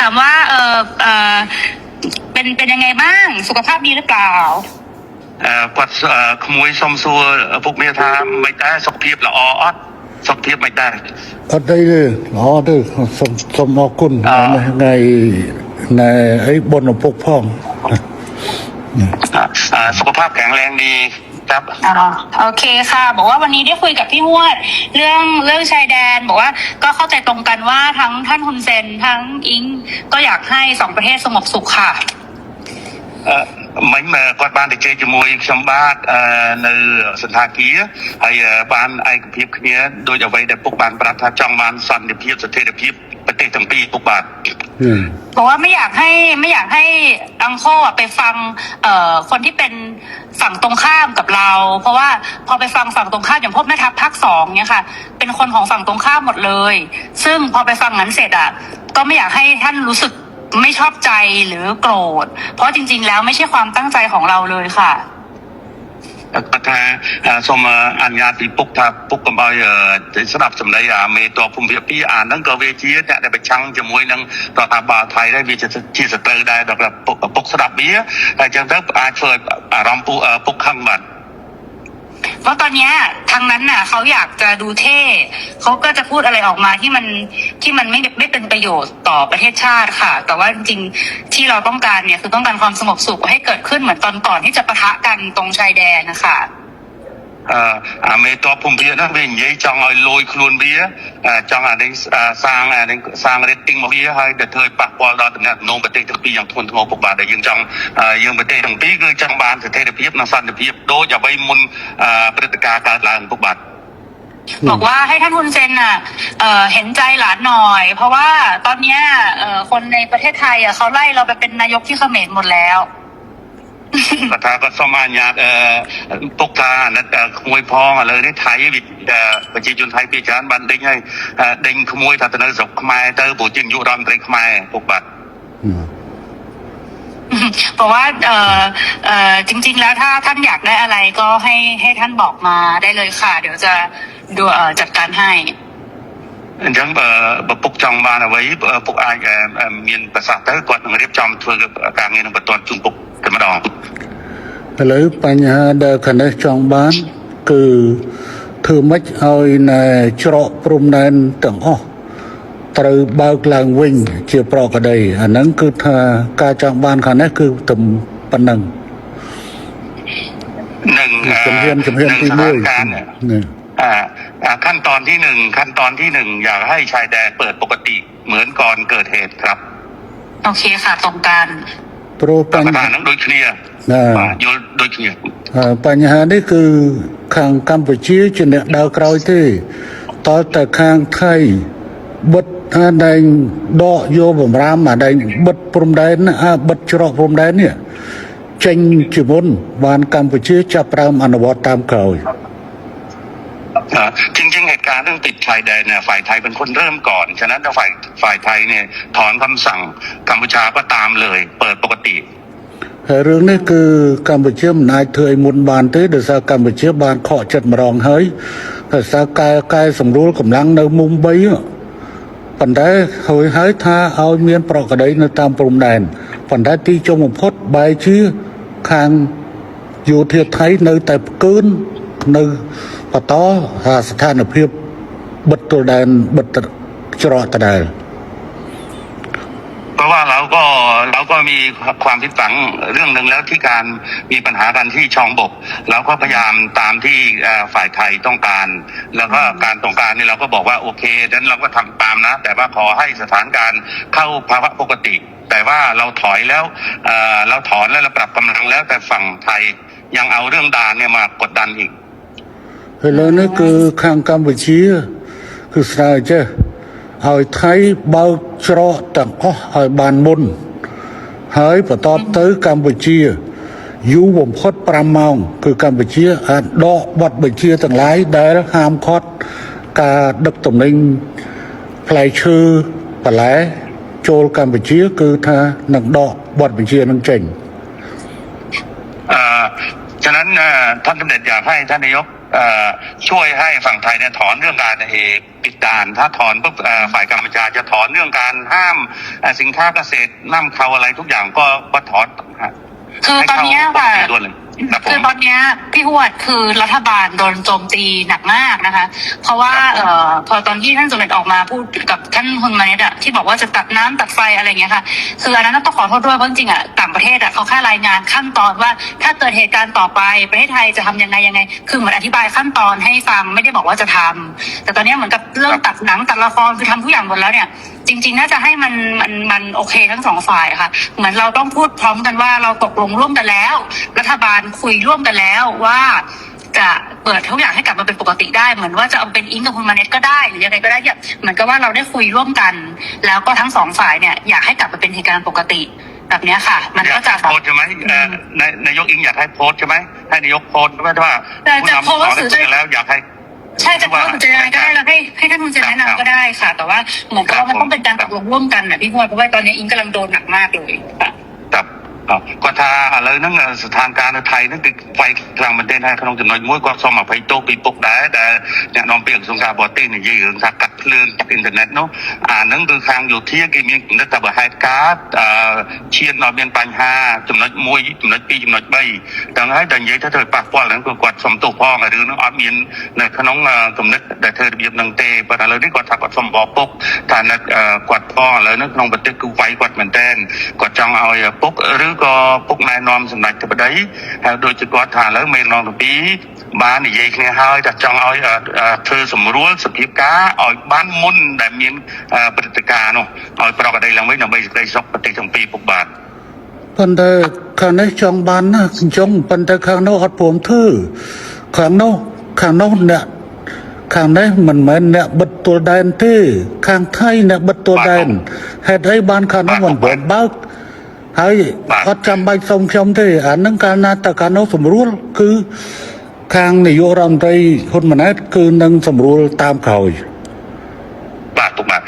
ามว่าเป็นยังไงบ้างสุขภาพดีหรือเปล่าគាត់ក្មួយសុំសួរពុកមាថាមិនដែរសុខភាពល្អអត់សុខភាពមិនដែរអត់ទេល្អទេសូមអរគុណថ្ងៃអីបុណ្យឪពុកផងសុខภาพแข็งแรงดีครับโอเคค่ะบอกว่าวันนี้ได้คุยกับพี่ฮวดเรื่องชายแดนบอกว่าก็เข้าใจตรงกันว่าทั้งท่านฮุนเซนทั้งอิงก็อยากให้สองประเทศสงบสุขค่ะមិញគាត់បានទៅជែកជាមួយខ្ញុំបាទនៅសន្តាគារហើយបានឯកភាពគ្នាដោយអ្វីដែលពុកបានប្រាប់ថាចង់បានសន្តិភាពស្ថិរភាពប្រទេសទាំងពីរពុកបាទบอกว่าไม่อยากให้อังโคไปฟังคนที่เป็นฝั่งตรงข้ามกับเราเพราะว่าพอไปฟังฝั่งตรงข้ามอย่างพวกแม่ทัพภาค2เนี่ยค่ะเป็นคนของฝั่งตรงข้ามหมดเลยซึ่งพอไปฟังนั้นเสร็จก็ไม่อยากให้ท่านรู้สึกไม่ชอบใจหรือโกรธเพราะจริงๆแล้วไม่ใช่ความตั้งใจของเราเลยค่ะគាត់ថាសូមអនុញ្ញាតពីពុកថាពុកកុំឲ្យស្ដាប់សម្ដីមេតបភូមិភាគ2ហ្នឹងក៏វាជាអ្នកដែលប្រឆាំងជាមួយនឹងរដ្ឋាភិបាលថៃដែរវាជាសត្រូវដែរដល់ពុកស្ដាប់វាហើយអញ្ចឹងទៅអាចធ្វើអារម្មណ៍ពុកខឹងបាទเพราะตอนนี้ทางนั้นน่ะเขาอยากจะดูเท่เขาก็จะพูดอะไรออกมาที่มันไม่เป็นประโยชน์ต่อประเทศชาติค่ะแต่ว่าจริงๆที่เราต้องการเนี่ยคือต้องการความสงบสุขให้เกิดขึ้นเหมือนตอนก่อนที่จะปะทะกันตรงชายแดนนะคะមេតបភូមិភាគហ្នឹងវានិយាយចង់ឲ្យលយខ្លួនវាចង់អានេះសាង rating មកវាហើយទៅធ្វើឲ្យប៉ះពាល់ដល់តំណែងប្រទេសទាំងពីរយ៉ាងធ្ងន់ធ្ងរពុកបាទដែលយើងប្រទេសទាំងពីរគឺចង់បានស្ថិរភាពនិងសន្តិភាពដូចអ្វីមុនព្រឹត្តិការណ៍កើតឡើងពុកបាទบอกว่าให้ท่านฮุนเซนเห็นใจหลานหน่อยเพราะว่าตอนนี้คนในประเทศไทยเขาไล่เราไปเป็นนายกที่เขมรหมดแล้วគាត់ថាគាត់សូមអនុញ្ញាតពុកថាអាណិតក្មួយផងឥឡូវនេះថៃប្រជាជនថៃពីច្រើនបានដេញហើយដេញក្មួយថាទៅនៅស្រុកខ្មែរទៅព្រោះជានាយករដ្ឋមន្ត្រីខ្មែរពុកបាទบอกว่าจริงๆแล้วถ้าท่านอยากได้อะไรก็ให้ท่านบอกมาได้เลยค่ะเดี๋ยวจะดูจัดการให้អញ្ចឹងបើពុកចង់បានអ្វីពុកអាចមានប្រសាសន៍ទៅគាត់នឹងរៀបចំធ្វើការងារនឹងបន្តជូនពុកតែម្ដងឥឡូវបញ្ហាដែលខាងនេះចង់បានគឺធ្វើម៉េចឲ្យនៅច្រកព្រំដែនទាំងអស់ត្រូវបើកឡើងវិញជាប្រក្រតីអាហ្នឹងគឺថាការចង់បានខាងនេះគឺតែប៉ុណ្្នឹងនឹងជំហានទី1ขั้นตอนที่1อยากให้ชายแดนเปิดปกติเหมือนก่อนเกิดเหตุครับโอเคค่ะตรงกันព្រោះបញ្ហាហ្នឹងដូចគ្នាយល់ដូចគ្នាបញ្ហានេះគឺខាងកម្ពុជាជាអ្នកដើរក្រោយទេតើតែខាងថៃបិទដែងដកយកបំរាមដែងបិទព្រំដែនបិទច្រកព្រំដែននេះចេញជាមុនបានកម្ពុជាចាប់ផ្ដើមអនុវត្តតាមក្រោយจริงๆเหตุการณ์เรื่องติดชายแดนเนี่ยฝ่ายไทยเป็นคนเริ่มก่อนฉะนั้นถ้าฝ่ายไทยเนี่ยถอนคำสั่งกัมพูชาก็ตามเลยเปิดปกติហើយរឿងនេះគឺកម្ពុជាមិនអាចធ្វើឲ្យមុនបានទេដោយសារកម្ពុជាបានខកចិត្តម្ដងហើយដោយសារកែសម្រួលកម្លាំងនៅមុំ3ប៉ុន្តែហើយថាឲ្យមានប្រក្រតីនៅតាមព្រំដែនប៉ុន្តែទីចុងបំផុតបែរជាខាងយោធាថៃនៅតែផ្កើននៅបន្តស្ថានភាពបិទទល់ដែនបិទច្រកដដែលเพราะว่าเราก็มีความผิดหวังเรื่องหนึ่งแล้วที่การมีปัญหากันที่ช่องบกเราก็พยายามตามที่ฝ่ายไทยต้องการแล้วก็การต้องการนี่เราก็บอกว่าโอเคดังนั้นเราก็ทำตามนะแต่ว่าขอให้สถานการณ์เข้าภาวะปกติแต่ว่าเราถอยแล้วเราถอนแล้วเราปรับกำลังแล้วแต่ฝั่งไทยยังเอาเรื่องด่านเนี่ยมากดดันอีกឥឡូវនេះគឺខាងកម្ពុជាគឺស្នើចេះឲ្យថៃបើកច្រកទាំងអស់ឲ្យបានមុនហើយបន្តទៅកម្ពុជាយូរបំផុត5ម៉ោងគឺកម្ពុជាអាចដកបទបញ្ជាទាំងឡាយដែលហាមឃាត់ការដឹកទំនិញផ្លែឈើបន្លែចូលកម្ពុជាគឺថានឹងដកបទបញ្ជានឹងចេញฉะนั้นท่านสมเด็จอยากให้ท่านนายก ช่วยให้ฝั่งไทยเนี่ยถอนเรื่องการปิดด่านถ้าถอนปุ๊บฝ่ายกัมพูชาจะถอนเรื่องการห้ามสินค้าเกษตรนำเข้าอะไรทุกอย่างก็ถอนฮะ คือตอนเนี้ยค่ะ ให้เข้าด่วนเลยครับผม คือตอนเนี้ยพี่หวดคือรัฐบาลโดนโจมตีหนักมากนะคะ เพราะว่า ครับ พอตอนที่ท่านสมเด็จออกมาพูดกับท่านฮุนมาเนตอะที่บอกว่าจะตัดน้ำตัดไฟอะไรอย่างเงี้ยค่ะ คืออันนั้นต้องขอโทษด้วยเพราะจริงๆอะต่างประเทศอะเขาแค่รายงานขั้นตอนว่าถ้าเกิดเหตุการณ์ต่อไปประเทศไทยจะทำยังไงคือเหมือนอธิบายขั้นตอนให้ฟังไม่ได้บอกว่าจะทำแต่ตอนเนี้ยเหมือนกับเริ่มตัดหนังตัดละครคือทำทุกอย่างหมดแล้วเนี่ย จริงๆ น่าจะให้มันโอเคทั้งสองฝ่ายค่ะ เหมือนเราต้องพูดพร้อมกันว่าเราตกลงร่วมกันแล้ว รัฐบาลคุยร่วมกันแล้วว่าจะเปิดทุกอย่างให้กลับมาเป็นปกติได้ เหมือนว่าจะเอาเป็นอิงกับคุณมาเน็ตก็ได้หรือยังไงก็ได้เนี่ยเหมือนกับว่าเราได้คุยร่วมกัน แล้วก็ทั้งสองฝ่ายเนี่ยอยากให้กลับมาเป็นเหตุการณ์ปกติแบบเนี้ยค่ะ มัน อยา ก็ ก จะ ให้โพสต์ใช่ไหมนายกอิงอยากให้โพสต์ใช่ไหมให้นายกโพสต์ว่าผู้นำ โพสต์ ขอได้คุยกันแล้วอยากให้ ใช่จะโพสต์หรือจะยังไงก็ได้แล้วให้ท่านคุณจะแนะนำก็ได้ค่ะ แต่ว่าเหมือนกับว่ามันต้องเป็นการตกลงร่วมกันนะพี่พวดเพราะว่าตอนนี้อิงกำลังโดนหนักมากเลยค่ะ กับก็ถ้าอะไรนั่งสถานการณ์ไทยนั่นคือไฟกลางประเทศให้ขนมจำนวนมวยก็สมมาไฟโตปีปกได้แต่เนี่ยน้องเปียกสงครามบอตี้เนี่ยยืนสักกัดเรื่องจากอินเทอร์เน็ตเนาะนั่งคือทางอยู่ที่กิมีนักตบไฮการ์ดเชียร์นอเบียนปัญหาจำนวนมวยจำนวนปีจำนวนใบดังนั้นแต่ยัยถ้าเธอปากว่าแล้วก็กดสมตัวพ่อหรือน้องออดเมียนในขนมกำเนิดแต่เธอเบียบนังเตะปัญหาเลยที่กดทักกดสมบอปกฐานนักกดพ่อแล้วนักน้องบัตรคือไฟกดเหมือนเต้นกดจังเอาปกหรือก็ปกนายนอมสำนักจะไปได้โดยจะกอดฐานแล้วไม่ลองตัวปีบ้านนี่ยัยเนี่ยให้จะจังเอาเธอสมรู้สกิปก้าเอาบ้านมุ่นแต่มีปฏิการเนาะเอาปรากฏได้หลังไว้หนังใบได้ซอกปฏิสังปีปกบาทปันแต่ข้างในจองบานนะจงปันแต่ข้างนอกอัดผมทื่อข้างนอกเนี่ยข้างในมันเหมือนเนี่ยบัดตัวแดนที่ข้างไทยเนี่ยบัดตัวแดนเหตุให้บ้านข้างนอกมันผมบ้าให้อัดจำใบทรงชมที่อันนั้นการนาตการนอกสมรู้คือข้างในโยรำใจคนมันนั้นคือนั่งสมรู้ตามเขาบาทถูกบาท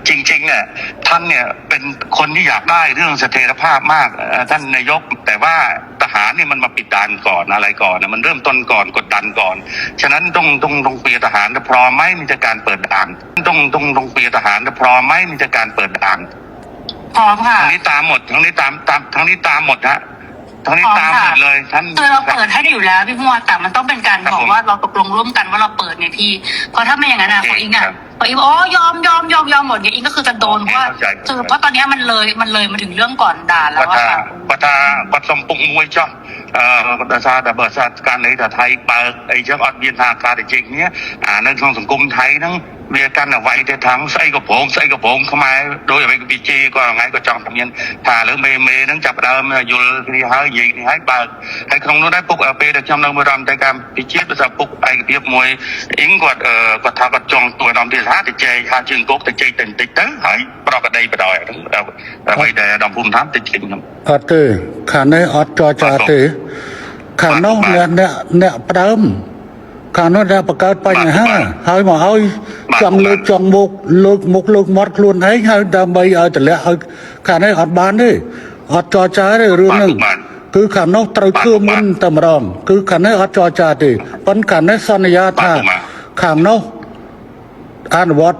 จริงๆเนี่ยท่านเนี่ยเป็นคนที่อยากได้เรื่องเสถียรภาพมากท่านนายกแต่ว่าทหารเนี่ยมันมาปิดด่านก่อนอะไรก่อนนะมันเริ่มต้นก่อนกดดันก่อนฉะนั้นต้องเปลี่ยนทหารพร้อมไหมในการเปิดด่านต้องเปลี่ยนทหารพร้อมไหมในการเปิดด่านพร้อมค่ะทั้งนี้ตามหมดทั้งนี้ตามทั้งนี้ตามหมดฮะทั้งนี้ตามหมดเลยท่านคือเราเปิดให้อยู่แล้วพี่พวดแต่มันต้องเป็นการบอกว่าเราตกลงร่วมกันว่าเราเปิดไงพี่เพราะถ้าไม่อย่างนั้นพออิงพออิงยอมหมดเนี่ยอิงก็คือจะโดนเพราะว่าคือเพราะตอนนี้มันเลยมาถึงเรื่องก่อนด่าแล้วว่าค่ะก็สมปุงมวยจ้ะแต่ซาแต่เบิร์ดซาการในแต่ไทยเปิดไอ้เจ้าอดเบียนทางการจริงเนี้ยในทางสังคมไทยนั่งเวียกันเอาไว้แต่ทั้งใส่กระโปรงเข้ามาโดยไปกับพีจีก็ไงก็จองทำยันถ้าหรือเมย์นั่งจับเดิมอยู่ที่ให้ยิงให้เปิดให้คงนู้นได้ปุกเปย์แต่จำนำมารำใจการพีจีภาษาปุกไอ้เบียบมวยอิงกดทากดจองตัวดำที่ท้าแต่เจหาจึงกุกแต่เจติดเต๋อให้ปรากฏได้ไปได้ไปแต่ดำภูมิทัพติดจริงครับอัดเตะขาในอัดจอจ่าเตะขานอกเนี่ยปรำขานอกเนี่ยประกาศไปไงฮะให้มาให้จังเลือกจังมุกเลือกมัดคลุนให้ดำใบเอาแต่ละขาในอัดบานนี่อัดจอจ่าได้เรื่องนึงคือขานอกตรึกคือมันตำรองคือขาในอัดจอจ่าดิปันขาในสัญญาท่าขานอกอ่านวัด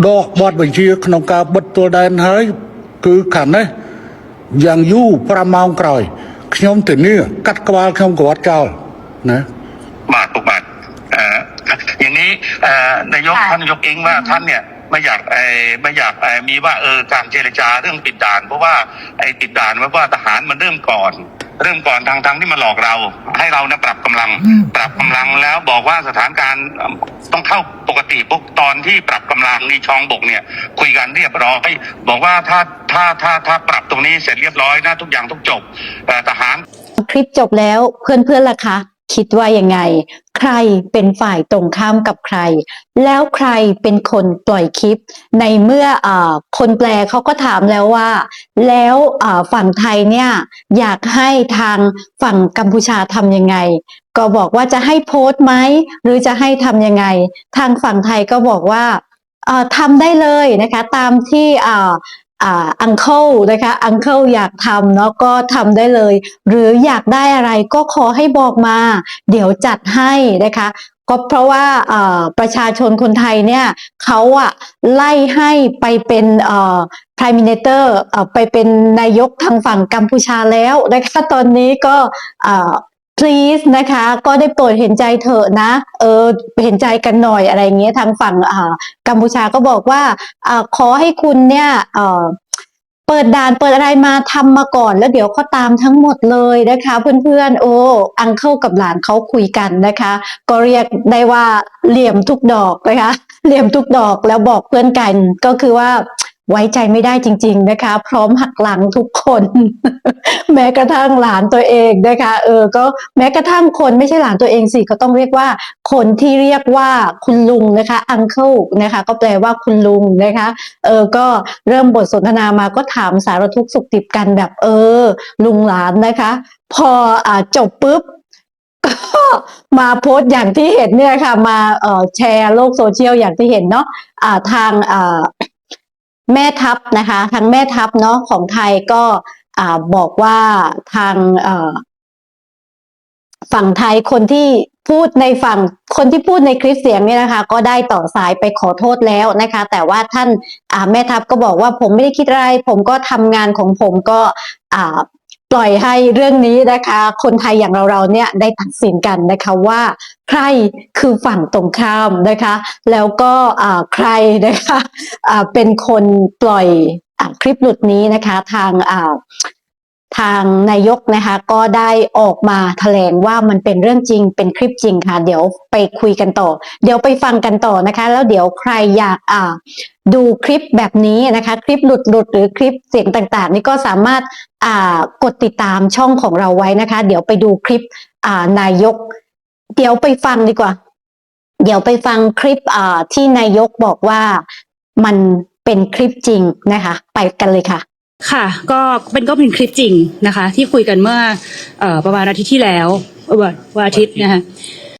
ดอกบอดบัญชีขนมกาบัดตัวแดนเฮ้ยคือขันเนี่ยอย่างยู่ประมาณกลอยขยมตินี่กัดกวาลขยมกวาดเจ้านะบาททุกบาทอย่างนี้นายกท่านนายกเองว่าท่านเนี่ยไม่อยากมีว่าการเจรจาเรื่องปิดด่านเพราะว่าปิดด่านว่าทหารมันเริ่มก่อนทางที่มาหลอกเราให้เราเนี่ยปรับกำลังแล้วบอกว่าสถานการณ์ต้องเข้าปกติพวกตอนที่ปรับกำลังในช่องบกเนี่ยคุยกันเรียบร้อยบอกว่าถ้าปรับตรงนี้เสร็จเรียบร้อยนะทุกอย่างต้องจบทหารคลิปจบแล้วเพื่อนๆล่ะคะคิดว่ายังไงใครเป็นฝ่ายตรงข้ามกับใครแล้วใครเป็นคนปล่อยคลิปในเมื่อคนแปลเขาก็ถามแล้วว่าแล้วฝั่งไทยเนี่ยอยากให้ทางฝั่งกัมพูชาทำยังไงก็บอกว่าจะให้โพสต์ไหมหรือจะให้ทำยังไงทางฝั่งไทยก็บอกว่าทำได้เลยนะคะตามที่ อังเคิลนะคะอังเคิลอยากทำเนาะก็ทำได้เลย หรืออยากได้อะไรก็ขอให้บอกมา เดี๋ยวจัดให้นะคะก็เพราะว่าประชาชนคนไทยเนี่ยเขาไล่ให้ไปเป็นPrime Minister ไปเป็นนายกทางฝั่งกัมพูชาแล้วนะคะตอนนี้ก็please นะคะก็ได้โปรดเห็นใจเถอะนะเห็นใจกันหน่อยอะไรเงี้ยทางฝั่งกัมพูชาก็บอกว่าขอให้คุณเนี่ยเปิดด่านเปิดอะไรมาทำมาก่อนแล้วเดี๋ยวเขาตามทั้งหมดเลยนะคะเพื่อนๆอังเคิลกับหลานเขาคุยกันนะคะก็เรียกได้ว่าเหลี่ยมทุกดอกนะคะเหลี่ยมทุกดอกแล้วบอกเพื่อนกันก็คือว่าไว้ใจไม่ได้จริงๆนะคะพร้อมหักหลังทุกคน แม้กระทั่งหลานตัวเองนะคะก็แม้กระทั่งคนไม่ใช่หลานตัวเองสิก็ต้องเรียกว่าคนที่เรียกว่าคุณลุงนะคะอังเคิลนะคะก็แปลว่าคุณลุงนะคะก็เริ่มบทสนทนามาก็ถามสารทุกข์สุขดิบกันแบบลุงหลานนะคะพอจบปุ๊บก็มาโพสต์อย่างที่เห็นเนี่ยค่ะมาแชร์โลกโซเชียลอย่างที่เห็นเนาะทางแม่ทัพนะคะทางแม่ทัพเนาะของไทยก็บอกว่าทางฝั่งไทยคนที่พูดในคลิปเสียงเนี่ยนะคะก็ได้ต่อสายไปขอโทษแล้วนะคะแต่ว่าท่านแม่ทัพก็บอกว่าผมไม่ได้คิดอะไรผมก็ทำงานของผมก็ปล่อยให้เรื่องนี้นะคะคนไทยอย่างเราเนี่ยได้ตัดสินกันนะคะว่าใครคือฝั่งตรงข้ามนะคะแล้วก็ใครนะคะเป็นคนปล่อยคลิปหลุดนี้นะคะทางนายกนะคะก็ได้ออกมาแถลงว่ามันเป็นเรื่องจริงเป็นคลิปจริงค่ะเดี๋ยวไปคุยกันต่อเดี๋ยวไปฟังกันต่อนะคะแล้วเดี๋ยวใครอยากดูคลิปแบบนี้นะคะคลิปหลุดหรือคลิปเสียงต่างๆนี่ก็สามารถกดติดตามช่องของเราไว้นะคะเดี๋ยวไปดูคลิปนายกเดี๋ยวไปฟังดีกว่าเดี๋ยวไปฟังคลิปที่นายกบอกว่ามันเป็นคลิปจริงนะคะไปกันเลยค่ะค่ะก็เป็นคลิปจริงนะคะที่คุยกันเมื่อประมาณอาทิตย์ที่แล้ววันอาทิตย์นะคะ